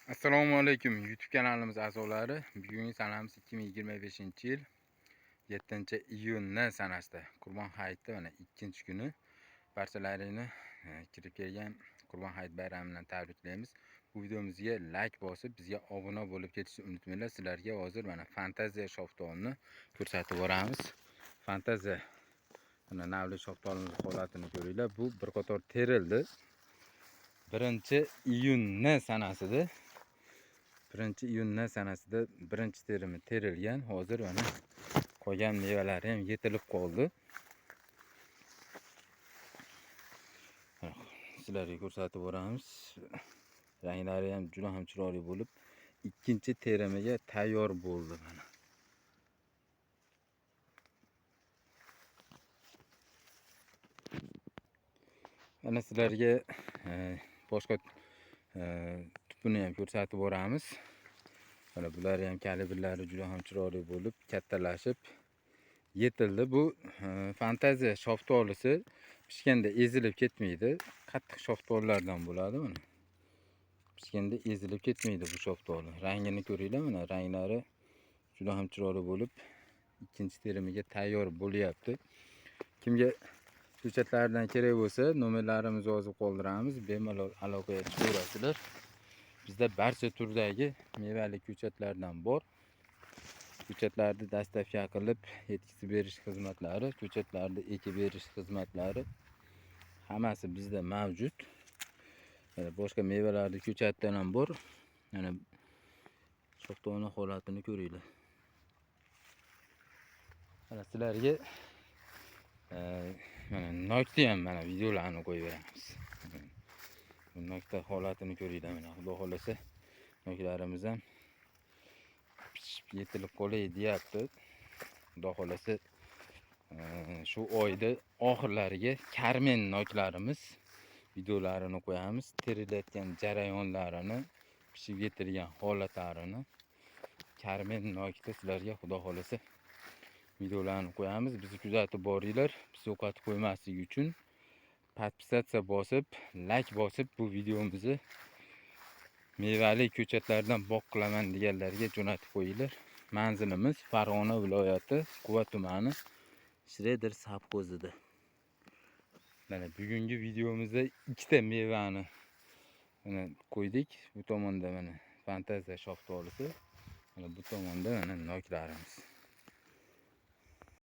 Assalomu alaykum YouTube kanalimiz a'zolari. Bugungi sanamiz 2025-yil 7-iyun sanasida Qurbon hayiti mana 2-kuni. Barchalarini kirib kelgan Qurbon hayit bayrami bilan tabriklaymiz. Bu videomizga like bosib, bizga obuna bo'lib ketishni unutmanglar. Sizlarga hozir mana fantaziya shoftolini ko'rsatib boramiz. Fantaziya mana navli shoftolimiz holatini ko'ringlar. Bu bir qator terildi. 1-iyun sanasida 1-iyun sanasida birinchi terimi terilgan. Hozir mana qolgan mevalari ham yetilib qoldi. Sizlarga ko'rsatib boramiz. Ranglari ham juda ham chiroyli bo'lib, ikkinchi terimiga tayyor bo'ldi mana. Mana sizlarga boshqa tupini ham ko'rsatib boramiz. Mana bular ham kalibrlari juda ham chiroyli bo'lib, kattalashib yetildi. Bu fantaziya shoftolisi pishganda ezilib ketmaydi. Qattiq shoftollardan bo'ladi mana. Pishganda ezilib ketmaydi bu shoftoli. Rangini ko'ringlar, mana ranglari juda ham chiroyli bo'lib, ikkinchi terimiga tayyor bo'lyapti. Kimga ko'chatlardan kerak bo'lsa, nomerlarimizni yozib qoldiramiz. Bemalol aloqaga chiqaverasizlar. Bizda barcha turdagi mevali ko'chatlardan bor. Ko'chatlarni dastavka qilib yetkazib berish xizmatlari, ko'chatlarni ekib berish xizmatlari hammasi bizda mavjud. Boshqa mevalarni ko'chatdan ham bor. Mana shoftolini holatini ko'ringlar. Mana sizlarga mana nokta ham mana videolarni qo'yib beramiz. Bu nokta holatini ko'ringlar. Mana xudo xolasa noklarimiz ham pishib yetilib qolay deyapti. Xudo xolasa shu oyda oxirlariga karmen noklarimiz videolarini qo'yamiz. Terilayotgan jarayonlarini, pishib yetilgan holatlarini karmen nokda sizlarga xudo xolasa videolarni qo'yamiz. Bizni kuzatib boringlar. Biz yo'qotib qo'ymaslik uchun podpisatsiya bosib, like bosib bu videomizni mevali ko'chatlardan bog' qilaman deganlarga jo'natib qo'yinglar. Manzilimiz Farg'ona viloyati Quva tumani Shredder savxozida. Mana bugungi videomizda ikkita mevani mana qo'ydik. Bu tomonda mana fantaziya shoftolisi, mana bu tomonda mana noklarimiz.